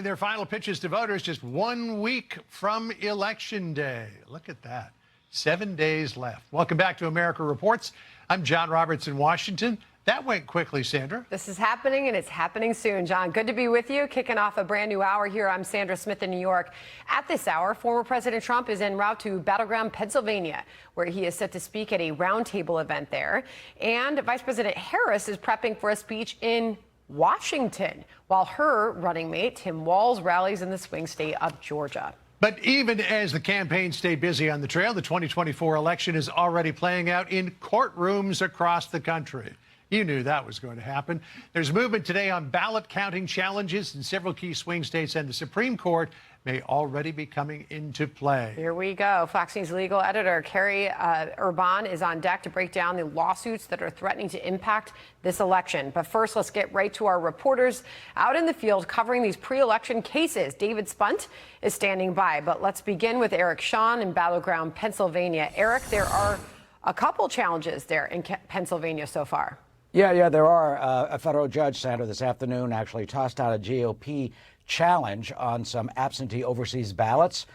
Their final pitches to voters just 1 week from Election Day. Look at that. 7 days left. Welcome back to America Reports. I'm John Roberts in Washington. That went quickly, Sandra. This is happening, and it's happening soon, John. Good to be with you. Kicking off a brand new hour here. I'm Sandra Smith in New York. At this hour, former President Trump is en route to Battleground, Pennsylvania, where he is set to speak at a roundtable event there. And Vice President Harris is prepping for a speech in Washington, while her running mate, Tim Walz, rallies in the swing state of Georgia. But even as the campaign stayed busy on the trail, the 2024 election is already playing out in courtrooms across the country. You knew that was going to happen. There's movement today on ballot counting challenges in several key swing states, and the Supreme Court may already be coming into play. Here we go. Fox News legal editor Carrie Urban is on deck to break down the lawsuits that are threatening to impact this election. But first, let's get right to our reporters out in the field covering these pre-election cases. David Spunt is standing by. But let's begin with Eric Shawn in Battleground, Pennsylvania. Eric, there are a couple challenges there in Pennsylvania so far. Yeah, there are. A federal judge, Sandra, this afternoon actually tossed out a GOP challenge on some absentee overseas ballots.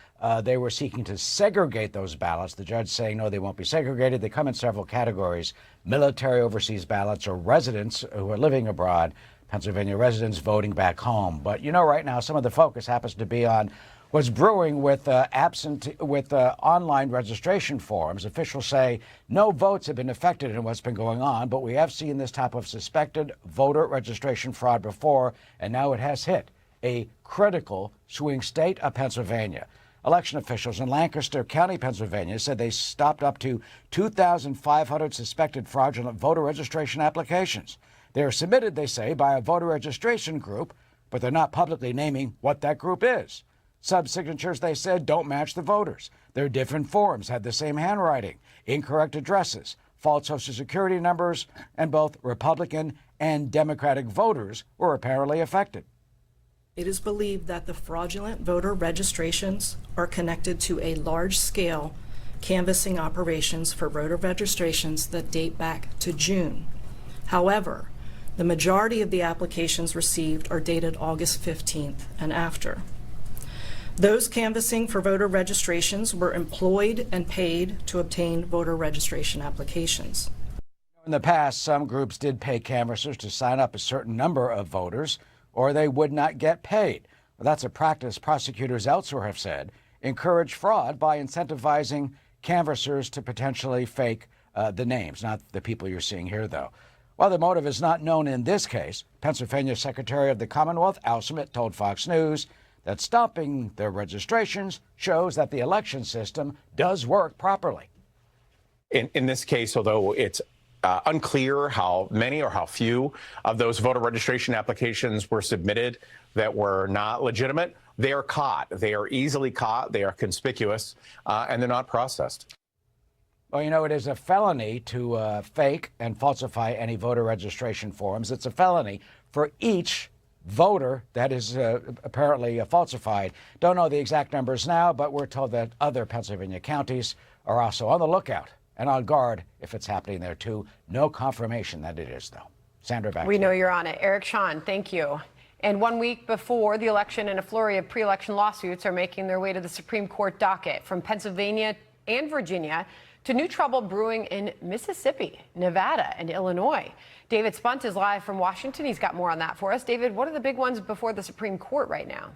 They were seeking to segregate those ballots. The judge saying, no, they won't be segregated. They come in several categories: military overseas ballots, or residents who are living abroad, Pennsylvania residents voting back home. But, you know, right now, some of the focus happens to be on what's brewing with online registration forms. Officials say no votes have been affected in what's been going on, but we have seen this type of suspected voter registration fraud before, and now it has hit a critical swing state of Pennsylvania. Election officials in Lancaster County, Pennsylvania, said they stopped up to 2,500 suspected fraudulent voter registration applications. They are submitted, they say, by a voter registration group, but they're not publicly naming what that group is. Subsignatures, they said, don't match the voters. Their different forms had the same handwriting, incorrect addresses, false Social Security numbers, and both Republican and Democratic voters were apparently affected. It is believed that the fraudulent voter registrations are connected to a large-scale canvassing operations for voter registrations that date back to June. However, the majority of the applications received are dated August 15th and after. Those canvassing for voter registrations were employed and paid to obtain voter registration applications. In the past, some groups did pay canvassers to sign up a certain number of voters, or they would not get paid. Well, that's a practice prosecutors elsewhere have said encourage fraud by incentivizing canvassers to potentially fake the names, not the people you're seeing here, though. While the motive is not known in this case, Pennsylvania Secretary of the Commonwealth, Al Smith, told Fox News that stopping their registrations shows that the election system does work properly. In this case, although it's unclear how many or how few of those voter registration applications were submitted that were not legitimate, they are caught. They are easily caught. They are conspicuous, and they're not processed. Well, you know, it is a felony to fake and falsify any voter registration forms. It's a felony for each voter that is apparently falsified. Don't know the exact numbers now, but we're told that other Pennsylvania counties are also on the lookout and on guard if it's happening there too. No confirmation that it is, though. Sandra, back to you. We know you're on it. Eric Shawn, thank you. And 1 week before the election, and a flurry of pre-election lawsuits are making their way to the Supreme Court docket, from Pennsylvania and Virginia to new trouble brewing in Mississippi, Nevada, and Illinois. David Spunt is live from Washington. He's got more on that for us. David, what are the big ones before the Supreme Court right now?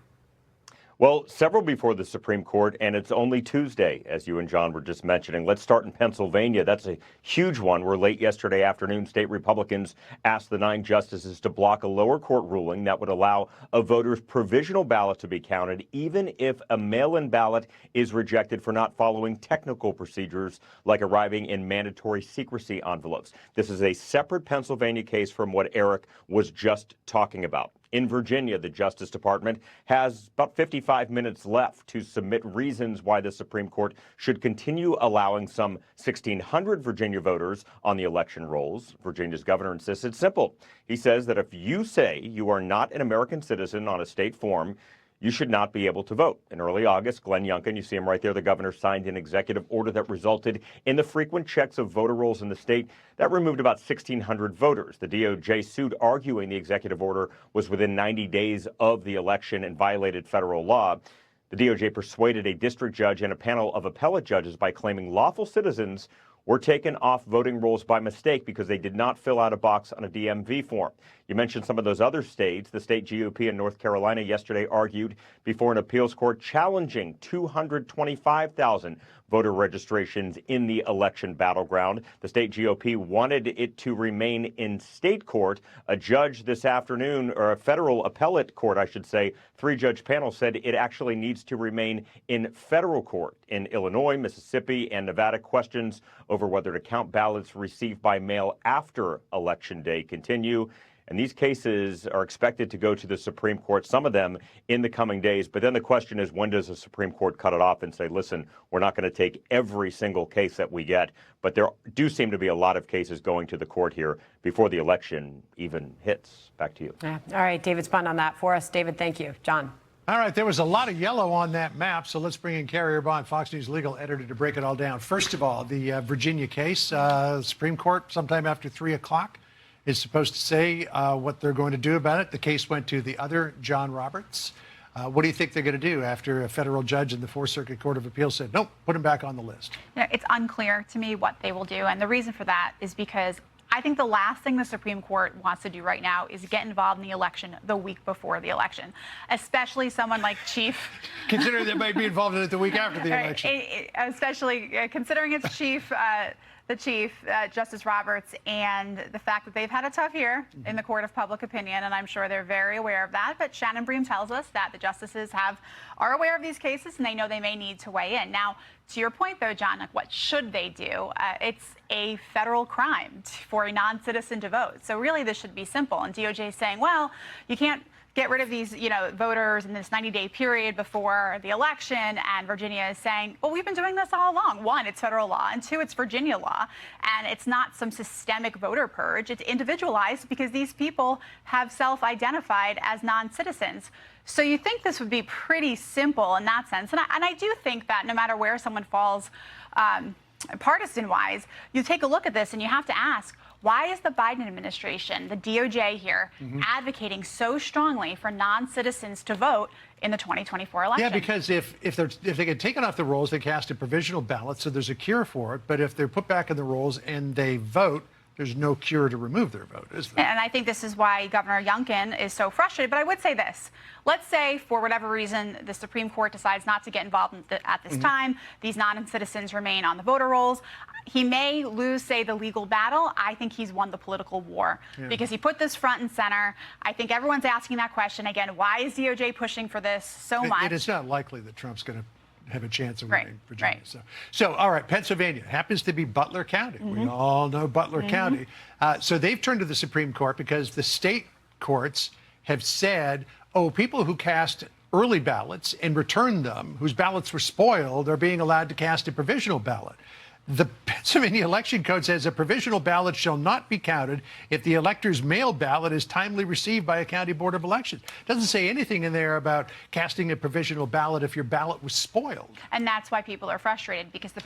Well, several before the Supreme Court, and it's only Tuesday, as you and John were just mentioning. Let's start in Pennsylvania. That's a huge one, where late yesterday afternoon, state Republicans asked the 9 justices to block a lower court ruling that would allow a voter's provisional ballot to be counted, even if a mail-in ballot is rejected for not following technical procedures like arriving in mandatory secrecy envelopes. This is a separate Pennsylvania case from what Eric was just talking about. In Virginia, the Justice Department has about 55 minutes left to submit reasons why the Supreme Court should continue allowing some 1,600 Virginia voters on the election rolls. Virginia's governor insists it's simple. He says that if you say you are not an American citizen on a state form, you should not be able to vote. In early August, Glenn Youngkin, you see him right there, the governor signed an executive order that resulted in the frequent checks of voter rolls in the state that removed about 1,600 voters. The DOJ sued, arguing the executive order was within 90 days of the election and violated federal law. The DOJ persuaded a district judge and a panel of appellate judges by claiming lawful citizens were taken off voting rolls by mistake because they did not fill out a box on a DMV form. You mentioned some of those other states. The state GOP in North Carolina yesterday argued before an appeals court challenging 225,000 voter registrations in the election battleground. The state GOP wanted it to remain in state court. A judge this afternoon, or a federal appellate court, I should say, 3-judge panel said it actually needs to remain in federal court. In Illinois, Mississippi, and Nevada, questions over whether to count ballots received by mail after Election Day continue. And these cases are expected to go to the Supreme Court, some of them in the coming days. But then the question is, when does the Supreme Court cut it off and say, listen, we're not going to take every single case that we get? But there do seem to be a lot of cases going to the court here before the election even hits. Back to you. Yeah. All right, David Spun on that for us. David, thank you. John. All right, there was a lot of yellow on that map, so let's bring in Carrie Urbahn, Fox News legal editor, to break it all down. First of all, the Virginia case, Supreme Court, sometime after 3 o'clock, is supposed to say what they're going to do about it. The case went to the other John Roberts. What do you think they're going to do after a federal judge in the Fourth Circuit Court of Appeals said, nope, put him back on the list? You know, it's unclear to me what they will do. And the reason for that is because I think the last thing the Supreme Court wants to do right now is get involved in the election the week before the election, especially someone like Chief. Considering they might be involved in it the week after the election. Especially considering it's Chief. The Chief, Justice Roberts, and the fact that they've had a tough year in the court of public opinion, and I'm sure they're very aware of that. But Shannon Bream tells us that the justices are aware of these cases, and they know they may need to weigh in. Now, to your point, though, John, like, what should they do? It's a federal crime for a non-citizen to vote. So really, this should be simple. And DOJ is saying, well, you can't get rid of these, voters in this 90-day period before the election. And Virginia is saying, well, we've been doing this all along. 1, it's federal law, and 2, it's Virginia law. And it's not some systemic voter purge. It's individualized because these people have self-identified as non-citizens. So you think this would be pretty simple in that sense. And I do think that no matter where someone falls partisan-wise, you take a look at this and you have to ask, why is the Biden administration, the DOJ here, advocating so strongly for non-citizens to vote in the 2024 election? Yeah, because if they get taken off the rolls, they cast a provisional ballot, so there's a cure for it. But if they're put back in the rolls and they vote, there's no cure to remove their vote, is there? And I think this is why Governor Youngkin is so frustrated. But I would say this. Let's say, for whatever reason, the Supreme Court decides not to get involved at this time. These non-citizens remain on the voter rolls. He may lose, say, the legal battle. I think he's won the political war because he put this front and center. I think everyone's asking that question again. Why is DOJ pushing for this so much? It is not likely that Trump's going to have a chance of winning Virginia. So, all right, Pennsylvania happens to be Butler County. We all know Butler County. So they've turned to the Supreme Court because the state courts have said, oh, people who cast early ballots and returned them, whose ballots were spoiled, are being allowed to cast a provisional ballot. The Pennsylvania Election Code says a provisional ballot shall not be counted if the elector's mail ballot is timely received by a county board of elections. It doesn't say anything in there about casting a provisional ballot if your ballot was spoiled. And that's why people are frustrated, because the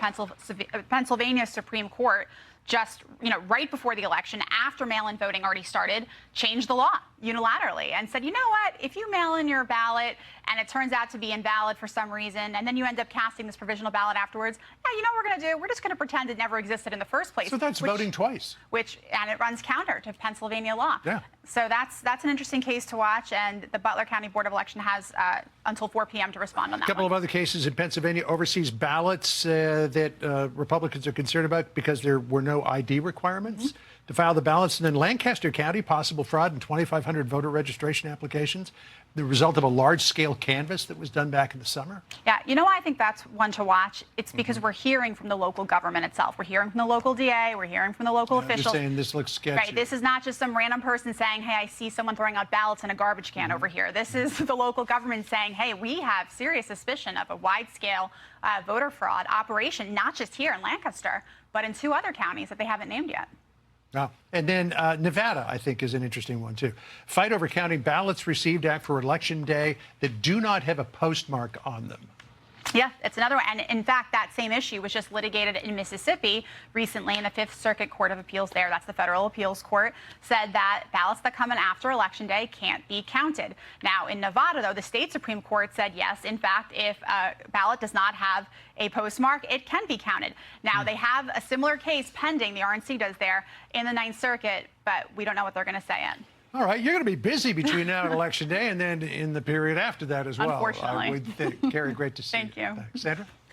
Pennsylvania Supreme Court just, right before the election, after mail-in voting already started, changed the law unilaterally and said, you know what, if you mail in your ballot and it turns out to be invalid for some reason, and then you end up casting this provisional ballot afterwards, yeah, you know what we're going to do? We're just going to pretend it never existed in the first place. So that's voting twice. And it runs counter to Pennsylvania law. Yeah. So that's an interesting case to watch, and the Butler County Board of Election has until 4 p.m. to respond on that. A couple of other cases in Pennsylvania, overseas ballots that Republicans are concerned about because there were no ID requirements to file the ballots. And then Lancaster County, possible fraud in 2,500 voter registration applications, the result of a large-scale canvass that was done back in the summer. Yeah, I think that's one to watch. It's because we're hearing from the local government itself. We're hearing from the local DA. We're hearing from the local officials. They're saying this looks sketchy. Right. This is not just some random person saying, hey, I see someone throwing out ballots in a garbage can over here. This is the local government saying, hey, we have serious suspicion of a wide-scale voter fraud operation, not just here in Lancaster, but in 2 other counties that they haven't named yet. Wow. And then Nevada, I think, is an interesting one, too. Fight over counting ballots received after Election Day that do not have a postmark on them. Yeah, it's another one. And in fact, that same issue was just litigated in Mississippi recently in the Fifth Circuit Court of Appeals there. That's the federal appeals court, said that ballots that come in after Election Day can't be counted. Now, in Nevada, though, the state Supreme Court said, yes, in fact, if a ballot does not have a postmark, it can be counted. Now, they have a similar case pending, the RNC does there, in the Ninth Circuit, but we don't know what they're going to say yet. All right, you're going to be busy between now and Election Day and then in the period after that as well. Unfortunately. I would think. Carrie, great to see Thank you. Thanks. Sandra?